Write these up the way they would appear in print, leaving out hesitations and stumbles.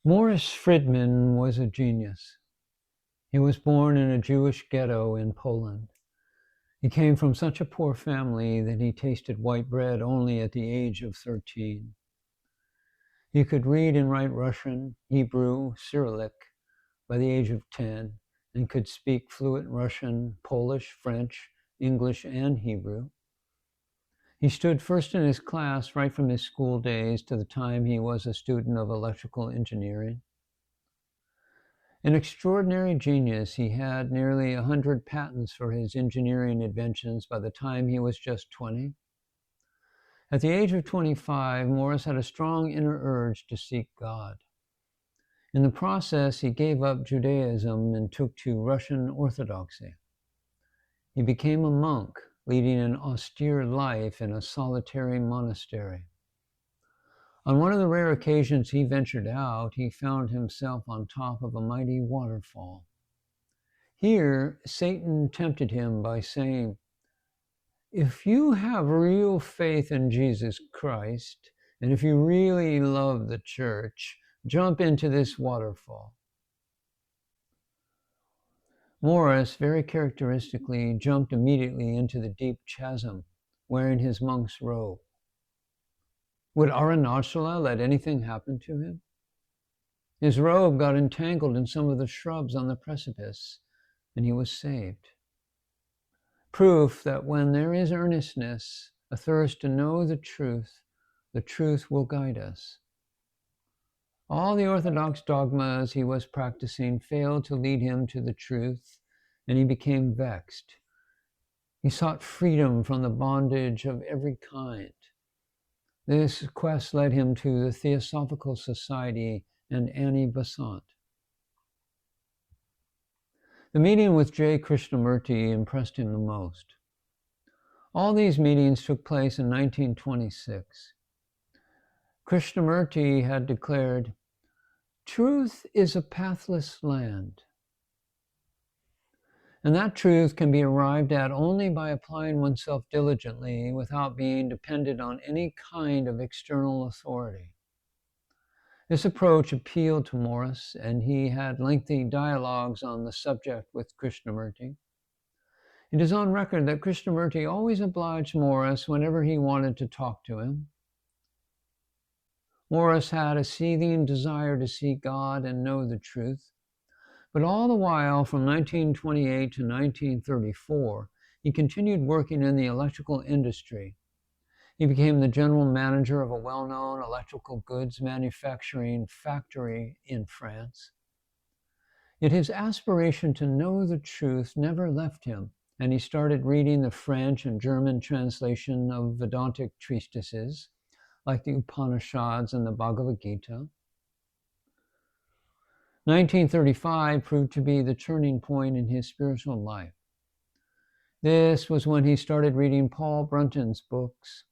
Maurice Frydman was a genius. He was born in a Jewish ghetto in Poland. He came from such a poor family that he tasted white bread only at the age of 13. He could read and write Russian, Hebrew, Cyrillic by the age of 10, and could speak fluent Russian, Polish, French, English, and Hebrew. He stood first in his class right from his school days to the time he was a student of electrical engineering. An extraordinary genius, he had nearly 100 patents for his engineering inventions by the time he was just 20. At the age of 25, Maurice had a strong inner urge to seek God. In the process, he gave up Judaism and took to Russian Orthodoxy. He became a monk, leading an austere life in a solitary monastery. On one of the rare occasions he ventured out, he found himself on top of a mighty waterfall. Here, Satan tempted him by saying, "If you have real faith in Jesus Christ, and if you really love the church, jump into this waterfall." Maurice, very characteristically, jumped immediately into the deep chasm, wearing his monk's robe. Would Arunachala let anything happen to him? His robe got entangled in some of the shrubs on the precipice, and he was saved. Proof that when there is earnestness, a thirst to know the truth will guide us. All the orthodox dogmas he was practicing failed to lead him to the truth, and he became vexed. He sought freedom from the bondage of every kind. This quest led him to the Theosophical Society and Annie Besant. The meeting with J. Krishnamurti impressed him the most. All these meetings took place in 1926. Krishnamurti had declared, "Truth is a pathless land." And that truth can be arrived at only by applying oneself diligently without being dependent on any kind of external authority. This approach appealed to Maurice, and he had lengthy dialogues on the subject with Krishnamurti. It is on record that Krishnamurti always obliged Maurice whenever he wanted to talk to him. Maurice had a seething desire to see God and know the truth. But all the while, from 1928 to 1934, he continued working in the electrical industry. He became the general manager of a well-known electrical goods manufacturing factory in France. Yet his aspiration to know the truth never left him, and he started reading the French and German translation of Vedantic treatises, like the Upanishads and the Bhagavad Gita. 1935 proved to be the turning point in his spiritual life. This was when he started reading Paul Brunton's books.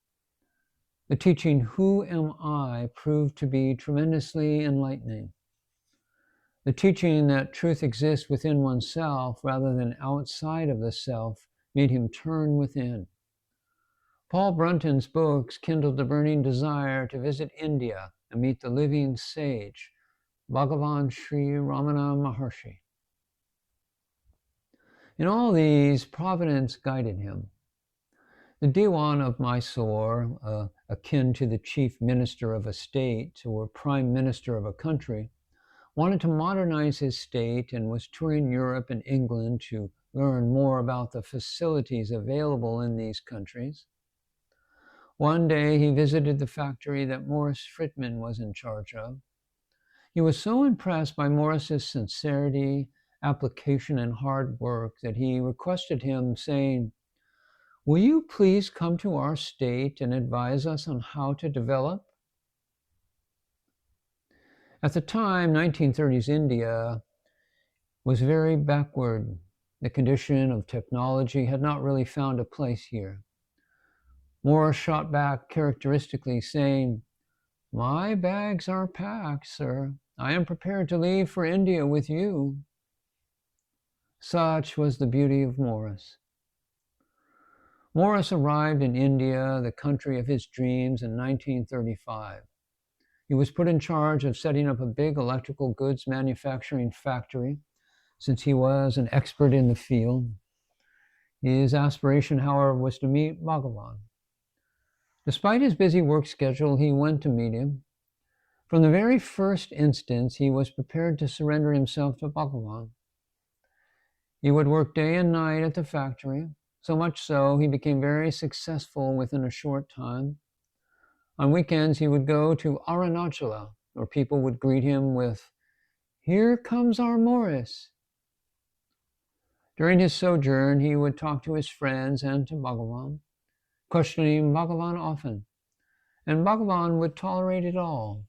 The teaching, "Who Am I?" proved to be tremendously enlightening. The teaching that truth exists within oneself rather than outside of the self made him turn within. Paul Brunton's books kindled the burning desire to visit India and meet the living sage, Bhagavan Sri Ramana Maharshi. In all these, Providence guided him. The Diwan of Mysore, akin to the chief minister of a state or prime minister of a country, wanted to modernize his state and was touring Europe and England to learn more about the facilities available in these countries. One day he visited the factory that Maurice Frydman was in charge of. He was so impressed by Maurice's sincerity, application, and hard work that he requested him, saying, "Will you please come to our state and advise us on how to develop?" At the time, 1930s India was very backward. The condition of technology had not really found a place here. Maurice shot back characteristically, saying, "My bags are packed, sir. I am prepared to leave for India with you." Such was the beauty of Maurice. Maurice arrived in India, the country of his dreams, in 1935. He was put in charge of setting up a big electrical goods manufacturing factory, since he was an expert in the field. His aspiration, however, was to meet Bhagavan. Despite his busy work schedule, he went to meet him. From the very first instance, he was prepared to surrender himself to Bhagavan. He would work day and night at the factory, so much so he became very successful within a short time. On weekends, he would go to Arunachala, where people would greet him with, "Here comes our Maurice." During his sojourn, he would talk to his friends and to Bhagavan, questioning Bhagavan often, and Bhagavan would tolerate it all.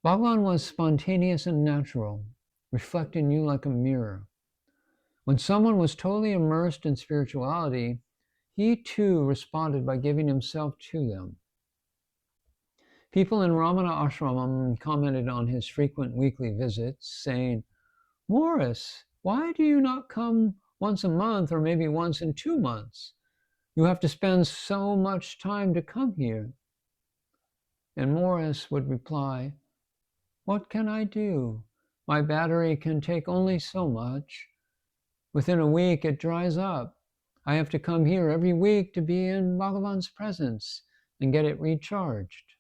Bhagavan was spontaneous and natural, reflecting you like a mirror. When someone was totally immersed in spirituality, he too responded by giving himself to them. People in Ramana Ashramam commented on his frequent weekly visits, saying, "Maurice, why do you not come once a month or maybe once in 2 months? You have to spend so much time to come here." And Maurice would reply, "What can I do? My battery can take only so much. Within a week, it dries up. I have to come here every week to be in Bhagavan's presence and get it recharged."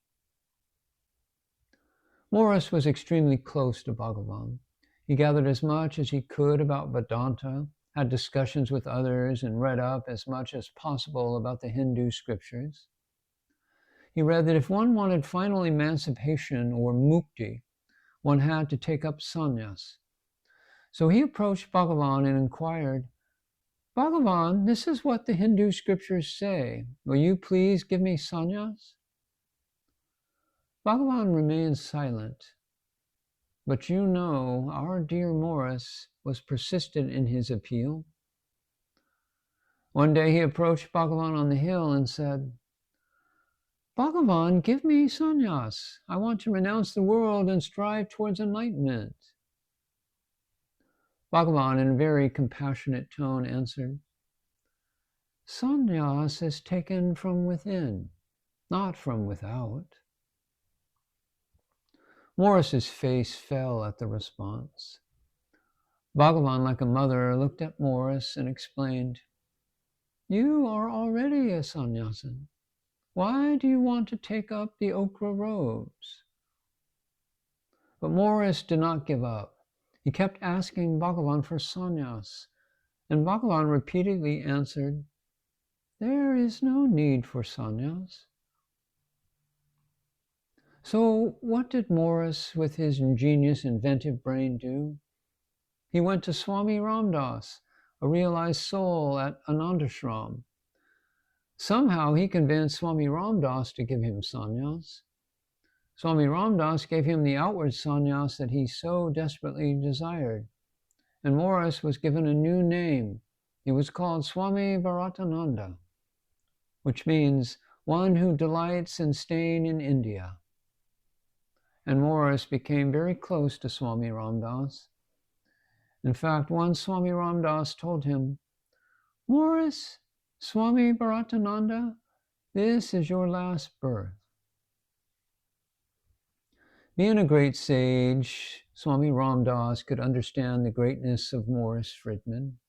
Maurice was extremely close to Bhagavan. He gathered as much as he could about Vedanta, had discussions with others, and read up as much as possible about the Hindu scriptures. He read that if one wanted final emancipation or mukti, one had to take up sannyas. So he approached Bhagavan and inquired, "Bhagavan, this is what the Hindu scriptures say. Will you please give me sannyas?" Bhagavan remained silent. But you know, our dear Maurice was persistent in his appeal. One day he approached Bhagavan on the hill and said, "Bhagavan, give me sannyas. I want to renounce the world and strive towards enlightenment." Bhagavan, in a very compassionate tone, answered, "Sannyas is taken from within, not from without." Maurice's face fell at the response. Bhagavan, like a mother, looked at Maurice and explained, "You are already a sannyasin. Why do you want to take up the ochre robes?" But Maurice did not give up. He kept asking Bhagavan for sannyas, and Bhagavan repeatedly answered, "There is no need for sannyas." So what did Maurice, with his ingenious, inventive brain, do? He went to Swami Ramdas, a realized soul at Anandashram. Somehow he convinced Swami Ramdas to give him sannyas. Swami Ramdas gave him the outward sannyas that he so desperately desired, and Maurice was given a new name. He was called Swami Bharatananda, which means one who delights in staying in India. And Maurice became very close to Swami Ramdas. In fact, once Swami Ramdas told him, "Maurice, Swami Bharatananda, this is your last birth." Being a great sage, Swami Ramdas could understand the greatness of Maurice Frydman.